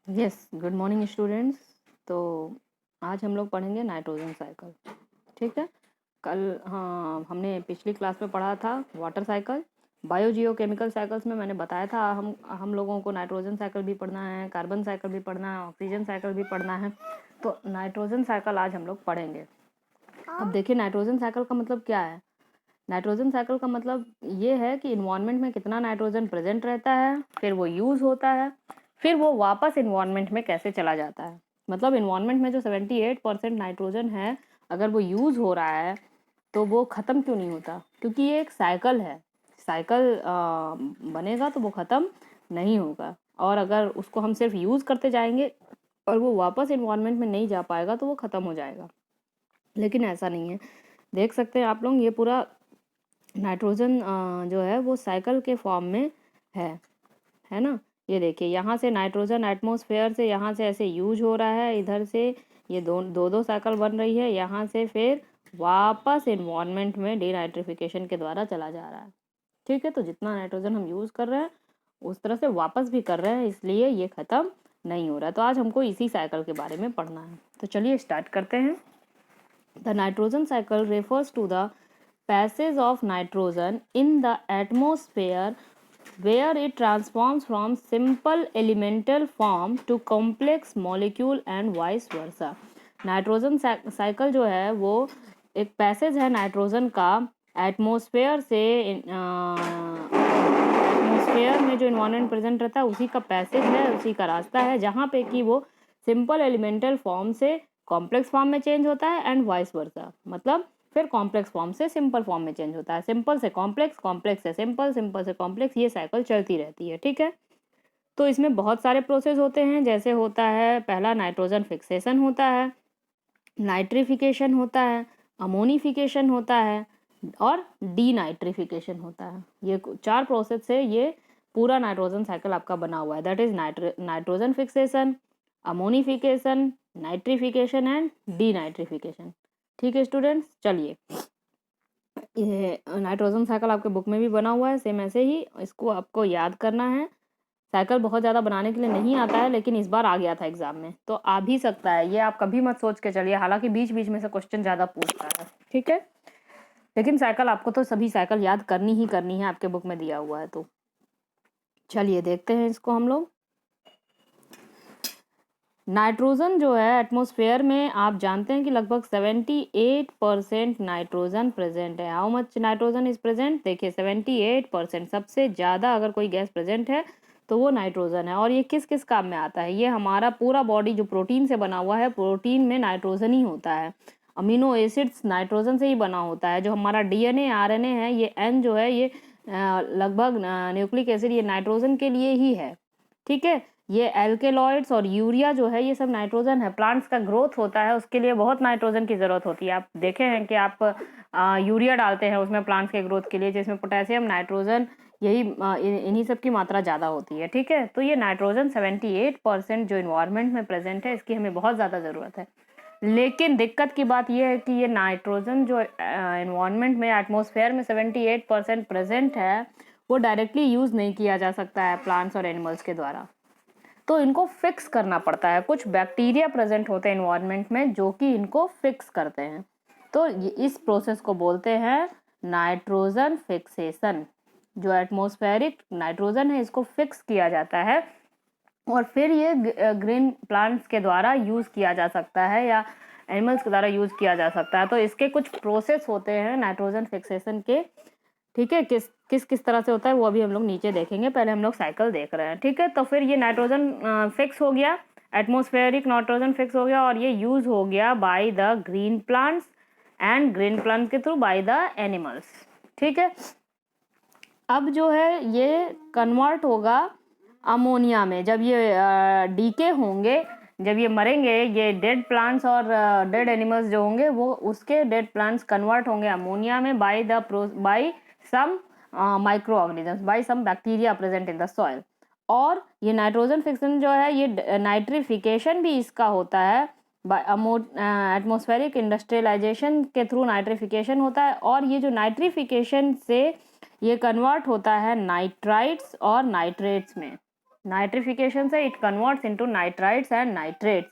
Yes, good morning students. तो आज हम लोग पढ़ेंगे नाइट्रोजन साइकिल। ठीक है। कल हाँ हमने पिछली क्लास में पढ़ा था वाटर साइकिल। बायोजियोकेमिकल साइकिल्स में मैंने बताया था हम लोगों को नाइट्रोजन साइकिल भी पढ़ना है, कार्बन साइकिल भी पढ़ना है, ऑक्सीजन साइकिल भी पढ़ना है। तो नाइट्रोजन साइकिल आज हम लोग पढ़ेंगे। अब देखिए नाइट्रोजन साइकिल का मतलब क्या है। नाइट्रोजन साइकिल का मतलब ये है कि इन्वायरमेंट में कितना नाइट्रोजन प्रेजेंट रहता है, फिर वो यूज़ होता है, फिर वो वापस इन्वायरमेंट में कैसे चला जाता है। मतलब इन्वायरमेंट में जो 78% नाइट्रोजन है, अगर वो यूज़ हो रहा है तो वो ख़त्म क्यों नहीं होता, क्योंकि ये एक साइकिल है। साइकिल बनेगा तो वो ख़त्म नहीं होगा, और अगर उसको हम सिर्फ यूज़ करते जाएंगे और वो वापस इन्वायरमेंट में नहीं जा पाएगा तो वो ख़त्म हो जाएगा। लेकिन ऐसा नहीं है। देख सकते हैं आप लोग, ये पूरा नाइट्रोजन जो है वो साइकिल के फॉर्म में है ना। ये देखिए, यहाँ से नाइट्रोजन एटमॉस्फेयर से यहाँ से ऐसे यूज हो रहा है, इधर से ये दो साइकिल बन रही है, यहाँ से फिर वापस इन्वायरमेंट में डीनाइट्रिफिकेशन के द्वारा चला जा रहा है। ठीक है। तो जितना नाइट्रोजन हम यूज़ कर रहे हैं उस तरह से वापस भी कर रहे हैं, इसलिए ये ख़त्म नहीं हो रहा है। तो आज हमको इसी साइकिल के बारे में पढ़ना है। तो चलिए स्टार्ट करते हैं। The nitrogen cycle refers to the passage of nitrogen in the atmosphere where it transforms from simple elemental form to complex molecule and vice versa। Nitrogen cycle जो है वो एक पैसेज है नाइट्रोजन का एटमॉस्फेयर से। Atmosphere में जो environment present रहता है उसी का पैसेज है, उसी का रास्ता है, जहाँ पे कि वो सिंपल एलिमेंटल फॉर्म से कॉम्प्लेक्स फॉर्म में चेंज होता है एंड वाइस वर्सा। मतलब फिर कॉम्प्लेक्स फॉर्म से सिंपल फॉर्म में चेंज होता है, सिंपल से कॉम्प्लेक्स, कॉम्प्लेक्स से सिंपल, सिंपल से कॉम्प्लेक्स, ये साइकिल चलती रहती है। ठीक है। तो इसमें बहुत सारे प्रोसेस होते हैं, जैसे होता है पहला नाइट्रोजन फिक्सेशन होता है, नाइट्रिफिकेशन होता है, अमोनिफिकेशन होता है और डीनाइट्रिफिकेशन होता है। ये 4 प्रोसेस से ये पूरा नाइट्रोजन साइकिल आपका बना हुआ है। That is nitrogen fixation, ammonification, nitrification and denitrification. ठीक है स्टूडेंट्स, चलिए ये नाइट्रोजन साइकिल आपके बुक में भी बना हुआ है सेम ऐसे ही, इसको आपको याद करना है। साइकिल बहुत ज़्यादा बनाने के लिए नहीं आता है, लेकिन इस बार आ गया था एग्जाम में तो आ भी सकता है, ये आप कभी मत सोच के चलिए, हालांकि बीच बीच में से क्वेश्चन ज़्यादा पूछता है। ठीक है। लेकिन साइकिल आपको तो सभी साइकिल याद करनी ही करनी है, आपके बुक में दिया हुआ है। तो चलिए देखते हैं इसको हम लोग। नाइट्रोजन जो है एटमॉस्फेयर में आप जानते हैं कि लगभग 78% नाइट्रोजन प्रेजेंट है। How much nitrogen is present, देखिए 78%, सबसे ज़्यादा अगर कोई गैस प्रेजेंट है तो वो नाइट्रोजन है। और ये किस किस काम में आता है, ये हमारा पूरा बॉडी जो प्रोटीन से बना हुआ है, प्रोटीन में नाइट्रोजन ही होता है। अमीनो एसिड्स नाइट्रोजन से ही बना होता है। जो हमारा डीएनए आरएनए है, ये एन जो है ये लगभग न्यूक्लिक एसिड, ये नाइट्रोजन के लिए ही है। ठीक है। ये एल्केलॉइड्स और यूरिया जो है ये सब नाइट्रोजन है। प्लांट्स का ग्रोथ होता है उसके लिए बहुत नाइट्रोजन की ज़रूरत होती है। आप देखे हैं कि आप यूरिया डालते हैं उसमें प्लांट्स के ग्रोथ के लिए, जिसमें पोटेशियम, नाइट्रोजन, यही इन्हीं सब की मात्रा ज़्यादा होती है। ठीक है। तो ये नाइट्रोजन 78% जो इन्वायरमेंट में प्रेजेंट है, इसकी हमें बहुत ज़्यादा ज़रूरत है। लेकिन दिक्कत की बात यह है कि ये नाइट्रोजन जो इन्वायरमेंट में एटमॉस्फेयर में 78% प्रेजेंट है, वो डायरेक्टली यूज़ नहीं किया जा सकता है प्लांट्स और एनिमल्स के द्वारा। तो इनको फिक्स करना पड़ता है। कुछ बैक्टीरिया प्रेजेंट होते हैं इन्वायरमेंट में जो कि इनको फिक्स करते हैं। तो इस प्रोसेस को बोलते हैं नाइट्रोजन फिक्सेशन। जो एटमॉस्फेरिक नाइट्रोजन है इसको फिक्स किया जाता है और फिर ये ग्रीन प्लांट्स के द्वारा यूज़ किया जा सकता है या एनिमल्स के द्वारा यूज़ किया जा सकता है। तो इसके कुछ प्रोसेस होते हैं नाइट्रोजन फिक्सेशन के। ठीक है। किस किस किस तरह से होता है वो अभी हम लोग नीचे देखेंगे, पहले हम लोग साइकिल देख रहे हैं। ठीक है। तो फिर ये नाइट्रोजन फिक्स हो गया, एटमॉस्फेरिक नाइट्रोजन फिक्स हो गया और ये यूज हो गया by the green plants and green plants के थ्रू बाय द एनिमल्स। ठीक है। अब जो है ये कन्वर्ट होगा अमोनिया में। जब ये डीके होंगे, जब ये मरेंगे, ये डेड प्लांट्स और डेड एनिमल्स जो होंगे वो उसके डेड प्लांट्स कन्वर्ट होंगे अमोनिया में by some micro organisms, by some bacteria present in the soil. और ये नाइट्रोजन फिक्सन जो है ये नाइट्रिफिकेशन भी इसका होता है, एटमॉस्फेरिक इंडस्ट्रियलाइजेशन के थ्रू नाइट्रिफिकेशन होता है। और ये जो नाइट्रिफिकेशन से ये कन्वर्ट होता है नाइट्राइट्स और नाइट्रेट्स में। नाइट्रिफिकेशन से it converts into nitrites and nitrates,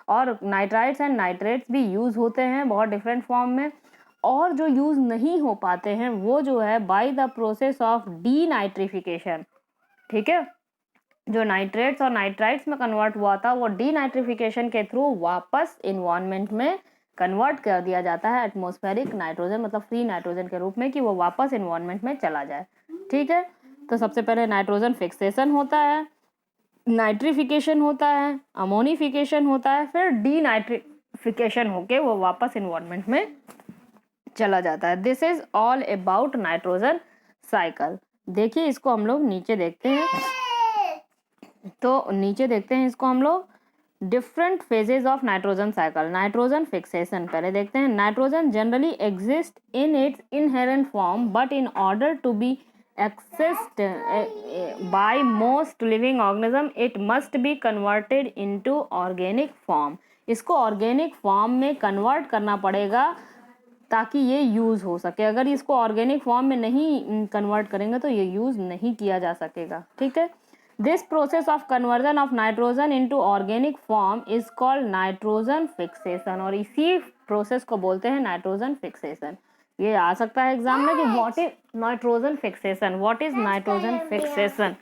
और नाइट्राइट्स एंड नाइट्रेट्स भी यूज़ होते हैं बहुत डिफरेंट फॉर्म में, और जो यूज़ नहीं हो पाते हैं वो जो है bye the process of denitrification. ठीक है, जो नाइट्रेट्स और नाइट्राइट्स में कन्वर्ट हुआ था वो डीनाइट्रिफिकेशन के थ्रू वापस इन्वायरमेंट में कन्वर्ट कर दिया जाता है एटमॉस्फेरिक नाइट्रोजन, मतलब फ्री नाइट्रोजन के रूप में, कि वो वापस इन्वायरमेंट में चला जाए। ठीक है, तो सबसे पहले नाइट्रोजन फिक्सेशन होता है, नाइट्रिफिकेशन होता है, अमोनिफिकेशन होता है, फिर डीनाइट्रिफिकेशन होके वो वापस इन्वायरमेंट में चला जाता है। This is all about nitrogen cycle. देखिए इसको हम लोग नीचे देखते हैं, तो नीचे देखते हैं इसको हम लोग, different phases of nitrogen cycle. Nitrogen fixation पहले देखते हैं। Nitrogen generally exist in its inherent form, but in order to be accessed by most living organism it must be converted into organic form। इसको organic form में convert करना पड़ेगा ताकि ये use हो सके। अगर इसको ऑर्गेनिक फॉर्म में नहीं कन्वर्ट करेंगे तो ये यूज़ नहीं किया जा सकेगा। ठीक है, this process of conversion of nitrogen into organic form is called nitrogen fixation, और इसी प्रोसेस को बोलते हैं नाइट्रोजन फिक्सेशन। ये आ सकता है एग्जाम में कि what is nitrogen fixation, what is nitrogen fixation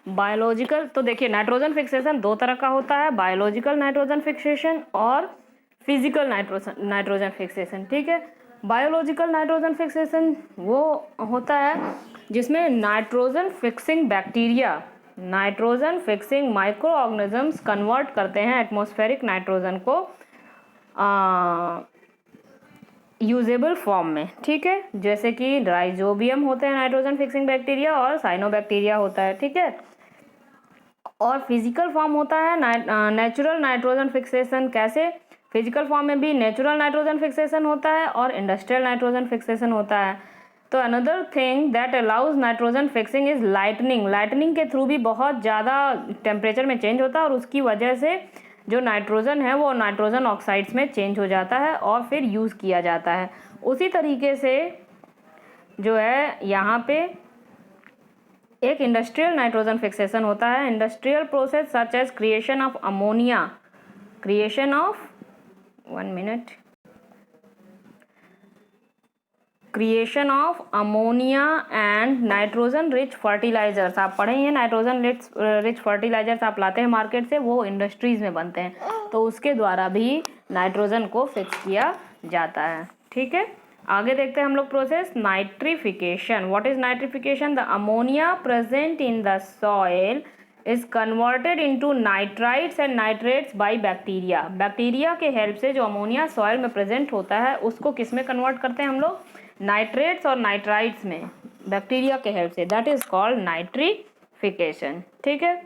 biological. तो देखिए नाइट्रोजन फिक्सेशन दो तरह का होता है, बायोलॉजिकल नाइट्रोजन फिक्सेशन और फिजिकल नाइट्रोजन फिक्सेशन। ठीक है, बायोलॉजिकल नाइट्रोजन फिक्सेशन वो होता है जिसमें nitrogen fixing bacteria, nitrogen fixing micro organisms convert करते हैं एटमॉस्फेरिक नाइट्रोजन को यूजेबल फॉर्म में। ठीक है, जैसे कि राइजोबियम होते हैं नाइट्रोजन फिक्सिंग बैक्टीरिया, और साइनोबैक्टीरिया होता है। ठीक है, और फिजिकल फॉर्म होता है नेचुरल नाइट्रोजन फिक्सेशन। कैसे? फिजिकल फॉर्म में भी नेचुरल नाइट्रोजन फिक्सेशन होता है और इंडस्ट्रियल नाइट्रोजन फिक्सेशन होता है। तो another thing that allows nitrogen fixing is lightning. Lightning के थ्रू भी बहुत ज़्यादा टेम्परेचर में चेंज होता है और उसकी वजह से जो नाइट्रोजन है वो नाइट्रोजन ऑक्साइड्स में चेंज हो जाता है और फिर यूज़ किया जाता है। उसी तरीके से जो है यहाँ पे एक इंडस्ट्रियल नाइट्रोजन फिक्सेशन होता है। Industrial process such as creation of ammonia, creation of creation of ammonia and nitrogen rich fertilisers. आप पढ़े हैं नाइट्रोजन रिच फर्टिलाइजर्स आप लाते हैं मार्केट से, वो इंडस्ट्रीज में बनते हैं, तो उसके द्वारा भी नाइट्रोजन को फिक्स किया जाता है। ठीक है, आगे देखते हैं हम लोग process nitrification. What is nitrification? The ammonia present in the soil is converted into nitrites and nitrates by bacteria. Bacteria के हेल्प से जो अमोनिया सॉइल में प्रेजेंट होता है उसको किस में कन्वर्ट करते हैं हम लोग? नाइट्रेट्स और नाइट्राइट्स में, बैक्टीरिया के हेल्प से। That is called nitrification. ठीक है,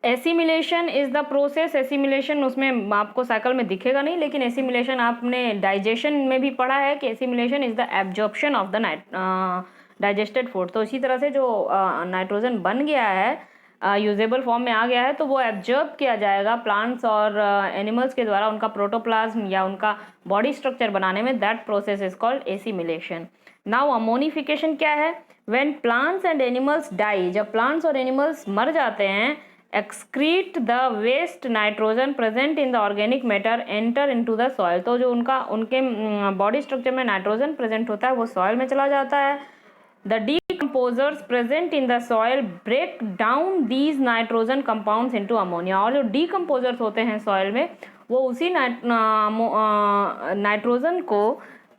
assimilation is the process. Assimilation उसमें आपको साइकिल में दिखेगा नहीं, लेकिन एसिमिलेशन आपने डाइजेशन में भी पढ़ा है कि assimilation is the absorption of the digested food. तो इसी तरह से जो नाइट्रोजन बन गया है, यूजेबल फॉर्म में आ गया है, तो वो एब्जॉर्ब किया जाएगा प्लांट्स और एनिमल्स के द्वारा उनका प्रोटोप्लाज्म या उनका बॉडी स्ट्रक्चर बनाने में। That process is called assimilation. Now ammonification क्या है? When plants and animals die, जब प्लांट्स और एनिमल्स मर जाते हैं, excrete the waste nitrogen present in the organic matter enter into the soil. तो जो उनके बॉडी स्ट्रक्चर में नाइट्रोजन प्रेजेंट होता है वो सॉइल में चला जाता है। The decomposers present in the soil break down these nitrogen compounds into ammonia। और जो decomposers होते हैं सॉइल में वो उसी नाइट्रोजन को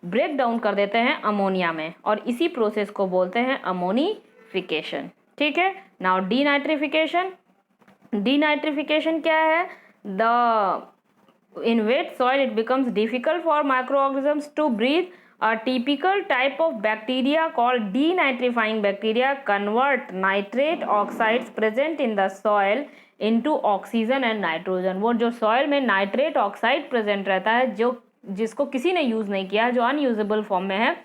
ब्रेक डाउन कर देते हैं अमोनिया में, और इसी प्रोसेस को बोलते हैं अमोनिफिकेशन। ठीक है, नाउ डीनाइट्रिफिकेशन। डीनाइट्रिफिकेशन क्या है? in wet soil it becomes difficult for microorganisms to breathe. A typical type of bacteria called denitrifying bacteria convert nitrate oxides present in the soil into oxygen and nitrogen। वो जो soil में nitrate oxide present रहता है, जो जिसको किसी ने use नहीं किया, जो अनयूजेबल फॉर्म में है,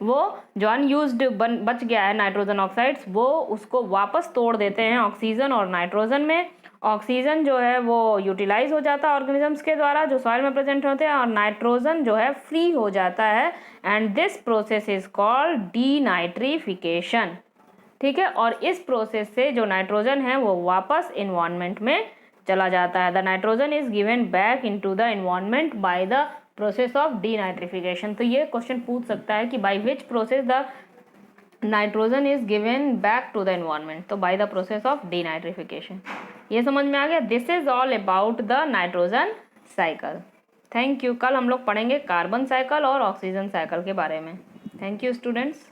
वो जो अनयूज्ड बच गया है नाइट्रोजन ऑक्साइड्स, वो उसको वापस तोड़ देते हैं ऑक्सीजन और नाइट्रोजन में। ऑक्सीजन जो है वो यूटिलाइज हो जाता है ऑर्गेनिजम्स के द्वारा जो सॉइल में प्रेजेंट होते हैं, और नाइट्रोजन जो है फ्री हो जाता है, and this process is called denitrification. ठीक है, और इस प्रोसेस से जो नाइट्रोजन है वो वापस इन्वायरमेंट में चला जाता है। The nitrogen is given back into the environment by the process of denitrification. तो ये क्वेश्चन पूछ सकता है कि by which process the nitrogen is given back to the environment, तो by the process of denitrification. ये समझ में आ गया। This is all about the nitrogen cycle. Thank you. कल हम लोग पढ़ेंगे कार्बन साइकिल और ऑक्सीजन साइकिल के बारे में। Thank you students.